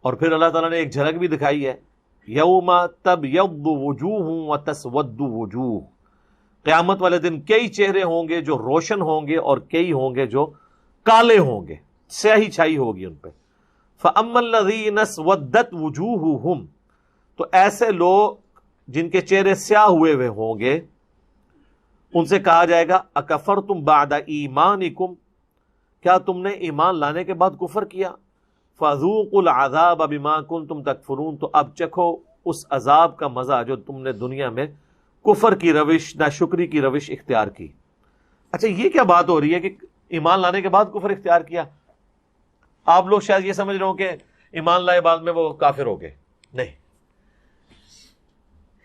اور پھر اللہ تعالیٰ نے ایک جھلک بھی دکھائی ہے، یوم تبیض وجوہ وتسود وجوہ، قیامت والے دن کئی چہرے ہوں گے جو روشن ہوں گے اور کئی ہوں گے جو کالے ہوں گے، سیاہی چھائی ہوگی ان پہ۔ فَأَمَّا الَّذِينَ اسْوَدَّتْ وُجُوهُهُمْ، تو ایسے لوگ جن کے چہرے سیاہ ہوئے ہوں گے، ان سے کہا جائے گا اکفرتم بعد ایمانکم، کیا تم نے ایمان لانے کے بعد کفر کیا؟ فذوقوا العذاب بما کنتم تکفرون، تو اب چکھو اس عذاب کا مزہ جو تم نے دنیا میں کفر کی روش، ناشکری کی روش اختیار کی۔ اچھا یہ کیا بات ہو رہی ہے کہ ایمان لانے کے بعد کفر اختیار کیا؟ آپ لوگ شاید یہ سمجھ رہے ہوں کہ ایمان لائے بعد میں وہ کافر ہو گئے، نہیں،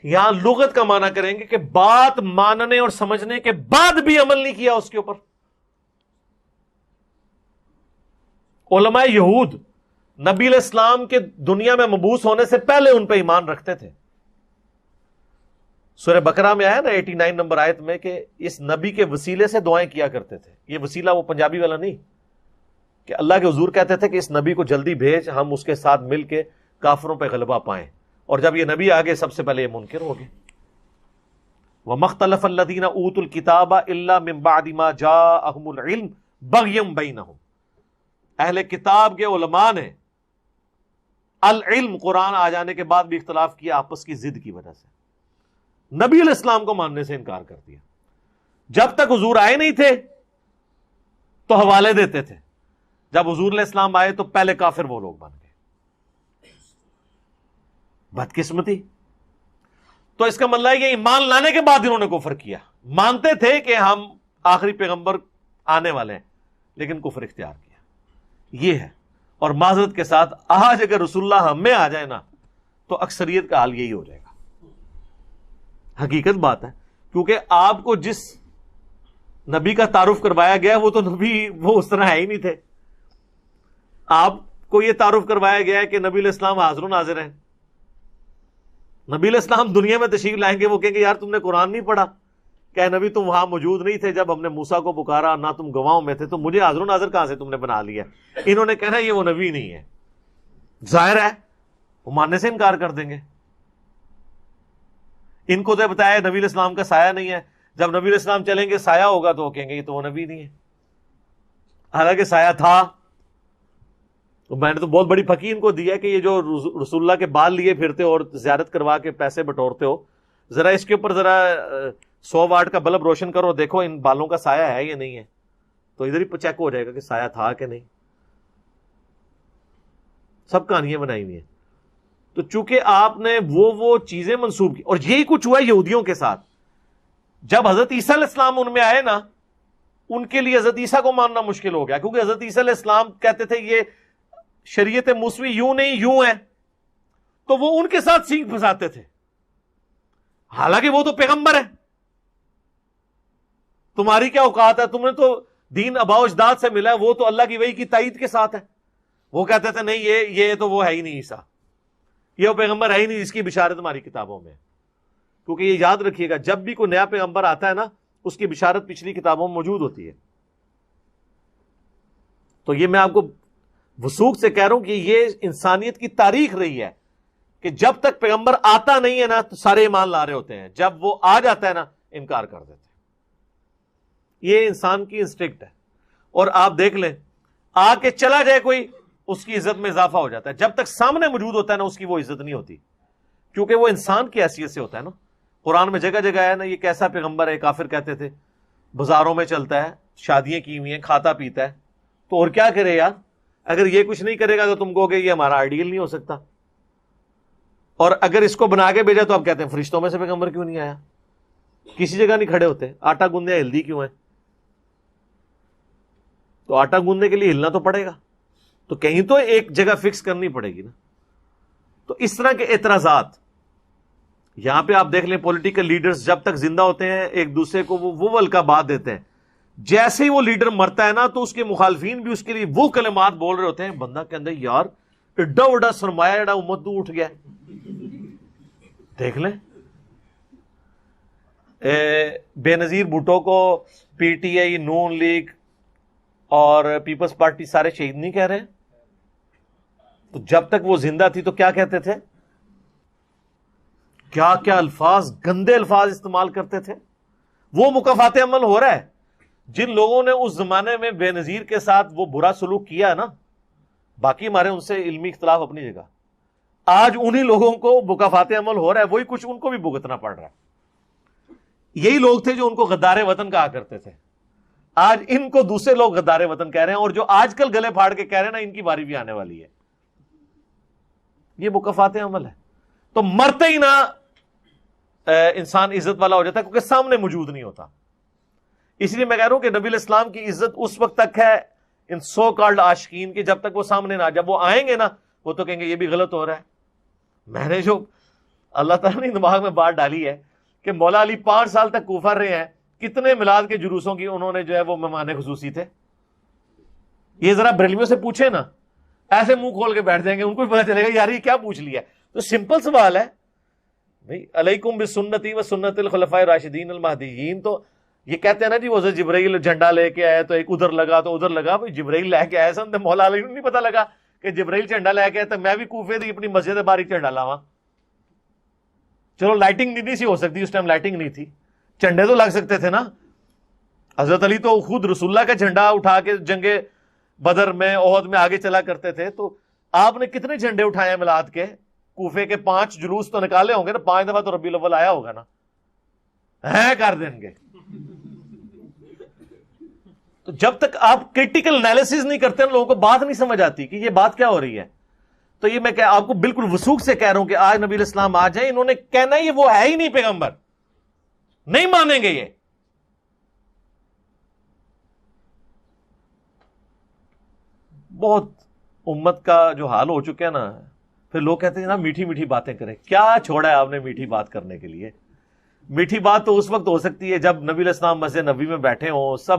یہاں لغت کا معنی کریں گے کہ بات ماننے اور سمجھنے کے بعد بھی عمل نہیں کیا اس کے اوپر۔ علماء یہود نبی علیہ السلام کے دنیا میں مبعوث ہونے سے پہلے ان پہ ایمان رکھتے تھے۔ سورہ بقرہ میں آیا نا 89 نمبر آیت میں کہ اس نبی کے وسیلے سے دعائیں کیا کرتے تھے۔ یہ وسیلہ وہ پنجابی والا نہیں کہ اللہ کے حضور کہتے تھے کہ اس نبی کو جلدی بھیج، ہم اس کے ساتھ مل کے کافروں پہ غلبہ پائیں، اور جب یہ نبی آگے سب سے پہلے یہ منکر ہو گئے۔ وَمَا اخْتَلَفَ الَّذِينَ أُوتُوا الْكِتَابَ إِلَّا مِن بَعْدِ مَا جَاءَهُمُ الْعِلْمُ بَغْيًا بَيْنَهُمْ، اہل کتاب کے علماء نے العلم قرآن آ جانے کے بعد بھی اختلاف کیا آپس کی ضد کی وجہ سے، نبی علیہ السلام کو ماننے سے انکار کر دیا۔ جب تک حضور آئے نہیں تھے تو حوالے دیتے تھے، جب حضور علیہ السلام آئے تو پہلے کافر وہ لوگ بن گئے۔ بدقسمتی۔ تو اس کا مطلب ہے کہ ایمان لانے کے بعد انہوں نے کفر کیا، مانتے تھے کہ ہم آخری پیغمبر آنے والے ہیں لیکن کفر اختیار کیا، یہ ہے۔ اور معذرت کے ساتھ آج اگر رسول اللہ ہم میں آ جائے نا تو اکثریت کا حال یہی ہو جائے گا، حقیقت بات ہے، کیونکہ آپ کو جس نبی کا تعارف کروایا گیا وہ تو نبی وہ اس طرح ہے ہی نہیں تھے۔ آپ کو یہ تعارف کروایا گیا ہے کہ نبی علیہ السلام حاضر و ناظر ہیں، نبی علیہ السلام دنیا میں تشریف لائیں گے، وہ کہیں گے یار تم نے قرآن نہیں پڑھا، کہ نبی تم وہاں موجود نہیں تھے جب ہم نے موسیٰ کو پکارا، نہ تم گواہوں میں تھے، تو مجھے حاضر و ناظر کہاں سے تم نے بنا لیا؟ انہوں نے کہنا یہ وہ نبی نہیں ہے، ظاہر ہے وہ ماننے سے انکار کر دیں گے۔ ان کو تو بتایا نبی علیہ السلام کا سایہ نہیں ہے، جب نبی علیہ السلام چلیں گے سایہ ہوگا تو وہ کہیں گے یہ تو وہ نبی نہیں ہے، حالانکہ سایہ تھا۔ تو میں نے تو بہت بڑی پھکی ان کو دی ہے کہ یہ جو رسول اللہ کے بال لیے پھرتے ہو اور زیارت کروا کے پیسے بٹورتے ہو، ذرا اس کے اوپر ذرا 100 واٹ کا بلب روشن کرو، دیکھو ان بالوں کا سایہ ہے یا نہیں ہے، تو ادھر ہی چیک ہو جائے گا کہ سایہ تھا کہ نہیں۔ سب کہانیاں بنائی ہوئی ہیں۔ تو چونکہ آپ نے وہ چیزیں منسوب کی، اور یہی کچھ ہوا یہودیوں کے ساتھ۔ جب حضرت عیسیٰ علیہ السلام ان میں آئے نا، ان کے لیے حضرت عیسیٰ کو ماننا مشکل ہو گیا، کیونکہ حضرت عیسیٰ علیہ السلام کہتے تھے یہ شریعت موسوی یوں نہیں یوں ہے، تو وہ ان کے ساتھ سینگ پھنساتے تھے، حالانکہ وہ تو پیغمبر ہے، تمہاری کیا اوقات ہے، تم نے تو دین آباء و اجداد سے ملا ہے، وہ تو اللہ کی وحی کی تائید کے ساتھ ہے۔ وہ کہتے تھے نہیں یہ تو وہ ہے ہی نہیں عیسیٰ، یہ وہ پیغمبر ہے ہی نہیں جس کی بشارت ہماری کتابوں میں ہے۔ کیونکہ یہ یاد رکھیے گا جب بھی کوئی نیا پیغمبر آتا ہے نا اس کی بشارت پچھلی کتابوں میں موجود ہوتی ہے۔ تو یہ میں آپ کو وثوق سے کہہ رہا ہوں کہ یہ انسانیت کی تاریخ رہی ہے کہ جب تک پیغمبر آتا نہیں ہے نا تو سارے ایمان لا رہے ہوتے ہیں، جب وہ آ جاتا ہے نا انکار کر دیتے ہیں۔ یہ انسان کی انسٹنکٹ ہے۔ اور آپ دیکھ لیں آ کے چلا جائے کوئی، اس کی عزت میں اضافہ ہو جاتا ہے، جب تک سامنے موجود ہوتا ہے نا اس کی وہ عزت نہیں ہوتی، کیونکہ وہ انسان کی حیثیت سے ہوتا ہے نا۔ قرآن میں جگہ جگہ ہے نا یہ کیسا پیغمبر ہے، کافر کہتے تھے، بازاروں میں چلتا ہے، شادیاں کی ہوئی ہیں، کھاتا پیتا ہے، تو اور کیا کرے یار، اگر یہ کچھ نہیں کرے گا تو تم کہو گے یہ ہمارا آئیڈیل نہیں ہو سکتا، اور اگر اس کو بنا کے بھیجا تو آپ کہتے ہیں فرشتوں میں سے پیغمبر کیوں نہیں آیا، کسی جگہ نہیں کھڑے ہوتے، آٹا گوندے ہلدی کیوں ہے؟ تو آٹا گوندنے کے لیے ہلنا تو پڑے گا، تو کہیں تو ایک جگہ فکس کرنی پڑے گی نا۔ تو اس طرح کے اعتراضات یہاں پہ آپ دیکھ لیں، پولیٹیکل لیڈرز جب تک زندہ ہوتے ہیں ایک دوسرے کو وہ القا بات دیتے ہیں، جیسے ہی وہ لیڈر مرتا ہے نا تو اس کے مخالفین بھی اس کے لیے وہ کلمات بول رہے ہوتے ہیں، بندہ کے اندر یار ایڈا وڈا سرمایہ ایڈا امت اٹھ گیا۔ دیکھ لیں بے نظیر بھٹو کو P T I, Noon League اور پیپلز پارٹی سارے شہید نہیں کہہ رہے، تو جب تک وہ زندہ تھی تو کیا کہتے تھے؟ کیا کیا الفاظ، گندے الفاظ استعمال کرتے تھے. وہ مکافات عمل ہو رہا ہے. جن لوگوں نے اس زمانے میں بے نظیر کے ساتھ وہ برا سلوک کیا ہے نا، باقی ہمارے ان سے علمی اختلاف اپنی جگہ، آج انہی لوگوں کو مکافات عمل ہو رہا ہے، وہی کچھ ان کو بھی بھگتنا پڑ رہا ہے. یہی لوگ تھے جو ان کو غدار وطن کہا کرتے تھے، آج ان کو دوسرے لوگ غدار وطن کہہ رہے ہیں، اور جو آج کل گلے پھاڑ کے کہہ رہے ہیں نا، ان کی باری بھی آنے والی ہے. یہ مکافات عمل ہے. تو مرتے ہی نہ انسان عزت والا ہو جاتا ہے، کیونکہ سامنے موجود نہیں ہوتا. اس لیے میں کہہ رہا ہوں کہ نبی الاسلام کی عزت اس وقت تک ہے ان سو کالڈ عاشقین کی، جب تک وہ سامنے نہ، جب وہ آئیں گے نا وہ تو کہیں گے یہ بھی غلط ہو رہا ہے. میں نے جو اللہ تعالیٰ نے دماغ میں بات ڈالی ہے کہ مولا علی 5 سال تک کوفہ رہے ہیں، کتنے میلاد کے جلوسوں کی انہوں نے جو ہے وہ مہمان خصوصی تھے. یہ ذرا بریلویوں سے پوچھے نا، ایسے منہ کھول کے بیٹھ جائیں گے، ان کو بھی پتا چلے گا یار یہ کیا پوچھ لیا. تو سمپل سوال ہے بھائی، علیکم بسنتی و سنت الخلفاء الراشدین المہدیین. تو یہ کہتے ہیں نا جی وہ جبرائیل جھنڈا لے کے آئے تو ایک ادھر لگا تو ادھر لگا. بھائی جبرائیل لے کے آئے سن، مولا علی کو نہیں پتا لگا کہ جبرائیل جھنڈا لے کے آئے تو میں بھی کوفے دی اپنی مسجد باریک جھنڈا لاواں. چلو لائٹنگ نہیں سی ہو سکتی اس ٹائم، لائٹنگ نہیں تھی، جھنڈے تو لگ سکتے تھے نا. حضرت علی تو خود رسول اللہ کا جھنڈا اٹھا کے جنگ بدر میں احد میں آگے چلا کرتے تھے. تو آپ نے کتنے جھنڈے اٹھائے ہیں میلاد کے؟ کوفے کے 5 جلوس تو نکالے ہوں گے نا، 5 دفعہ تو ربیع الاول آیا ہوگا نا، ہے کر دیں گے. تو جب تک آپ کریٹیکل انالیسز نہیں کرتے نا، لوگوں کو بات نہیں سمجھ آتی کہ یہ بات کیا ہو رہی ہے. تو یہ میں آپ کو بالکل وثوق سے کہہ رہا ہوں کہ آج نبی الاسلام آ جائیں، انہوں نے کہنا یہ وہ ہے ہی نہیں پیغمبر، نہیں مانیں گے. یہ بہت امت کا جو حال ہو چکا ہے نا، پھر لوگ کہتے ہیں نا میٹھی میٹھی باتیں کریں. کیا چھوڑا ہے آپ نے میٹھی بات کرنے کے لیے؟ میٹھی بات تو اس وقت ہو سکتی ہے جب نبی الاسلام مسجد نبی میں بیٹھے ہوں، سب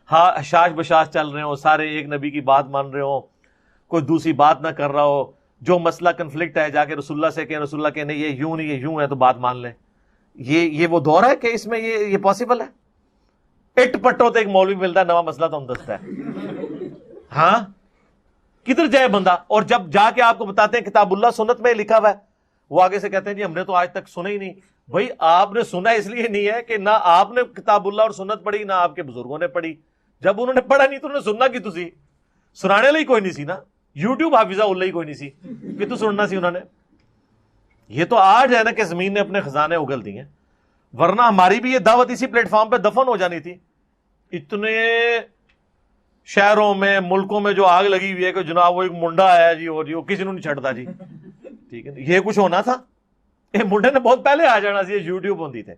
حشاش بشاش چل رہے ہوں، سارے ایک نبی کی بات مان رہے ہوں، کوئی دوسری بات نہ کر رہا ہو. جو مسئلہ کنفلکٹ ہے جا کے رسول اللہ سے کہیں، رسول اللہ کہنے یہ یوں نہیں، یہ یوں ہے، تو بات مان لیں. یہ وہ دور ہے کہ اس میں یہ پاسبل ہے؟ اٹ پٹو تو ایک مولوی ملتا ہے، نواں مسئلہ تو ہم دستا ہے. ہاں کدھر جائے بندہ؟ اور جب جا کے آپ کو بتاتے ہیں کتاب اللہ سنت میں لکھا ہوا ہے، وہ آگے سے کہتے ہیں جی ہم نے تو آج تک سنا ہی نہیں. بھائی آپ نے سنا اس لیے نہیں ہے کہ نہ آپ نے کتاب اللہ اور سنت پڑھی، نہ آپ کے بزرگوں نے پڑھی. جب انہوں نے پڑھا نہیں تو انہوں نے سننا کی تسی سنانے لئی کوئی نہیں سی نا. یوٹیوب حافظہ اللہ ہی کوئی نہیں سی کہ تو سننا سی انہوں نے. یہ تو آج ہے نا کہ زمین نے اپنے خزانے اگل دیے ہیں، ورنہ ہماری بھی یہ دعوت اسی پلیٹ فارم پہ دفن ہو جانی تھی. اتنے شہروں میں ملکوں میں جو آگ لگی ہوئی ہے کہ جناب وہ ایک منڈا آیا جی اور جی وہ کسی نے نہیں چھڑتا جی، ٹھیک ہے. یہ کچھ ہونا تھا؟ یہ منڈے نے بہت پہلے آ جانا سی. یوٹیوب ہوتی تھے،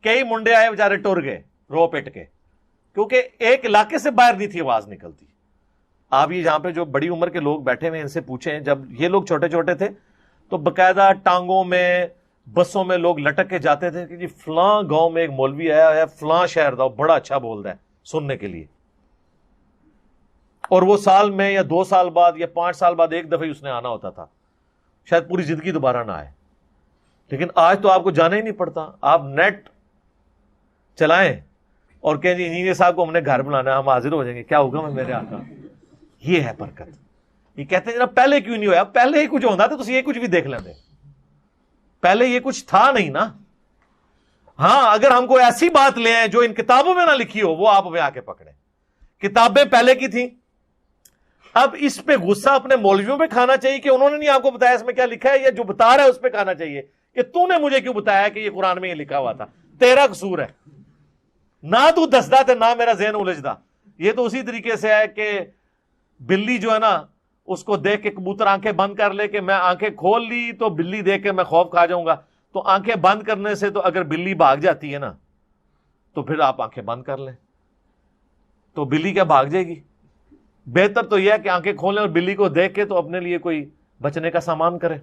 کئی منڈے آئے بیچارے ٹر گئے رو پٹ کے، کیونکہ ایک علاقے سے باہر نہیں تھی آواز نکلتی. آپ یہ جہاں پہ جو بڑی عمر کے لوگ بیٹھے ہوئے ان سے پوچھیں، جب یہ لوگ چھوٹے چھوٹے تھے تو باقاعدہ ٹانگوں میں بسوں میں لوگ لٹک کے جاتے تھے کہ جی فلاں گاؤں میں ایک مولوی آیا ہے، فلاں شہر دا بڑا اچھا بول رہا ہے، سننے کے لیے. اور وہ سال میں یا 2 سال بعد یا 5 سال بعد ایک دفعہ ہی اس نے آنا ہوتا تھا، شاید پوری زندگی دوبارہ نہ آئے. لیکن آج تو آپ کو جانا ہی نہیں پڑتا، آپ نیٹ چلائیں اور کہیں جی انجینئر صاحب کو ہم نے گھر بنانا ہے، ہم حاضر ہو جائیں گے، کیا ہوگا میں میرے آقا. یہ ہے برکت. یہ کہتے ہیں جناب پہلے کیوں نہیں ہوا؟ پہلے ہی کچھ ہوتا تو یہ کچھ بھی دیکھ لیتے، پہلے یہ کچھ تھا نہیں نا. ہاں اگر ہم کو ایسی بات لے آئیں جو ان کتابوں میں نہ لکھی ہو، وہ آپ ہمیں آ کے پکڑیں. کتابیں پہلے کی تھیں. اب اس پہ غصہ اپنے مولویوں پہ کھانا چاہیے کہ انہوں نے نہیں آپ کو بتایا اس میں کیا لکھا ہے، یا جو بتا رہا ہے اس پہ کھانا چاہیے کہ تو نے مجھے کیوں بتایا کہ یہ قرآن میں یہ لکھا ہوا تھا، تیرا قصور ہے. نہ تو دسدا تھا نہ میرا ذہن الجھدا. یہ تو اسی طریقے سے ہے کہ بلی جو ہے نا اس کو دیکھ کے کبوتر آنکھیں بند کر لے کہ میں آنکھیں کھول لی تو بلی دیکھ کے میں خوف کھا جاؤں گا. تو آنکھیں بند کرنے سے تو اگر بلی بھاگ جاتی ہے نا تو پھر آپ آنکھیں بند کر لیں، تو بلی کیا بھاگ جائے گی؟ بہتر تو یہ ہے کہ آنکھیں کھولیں اور بلی کو دیکھ کے تو اپنے لیے کوئی بچنے کا سامان کریں.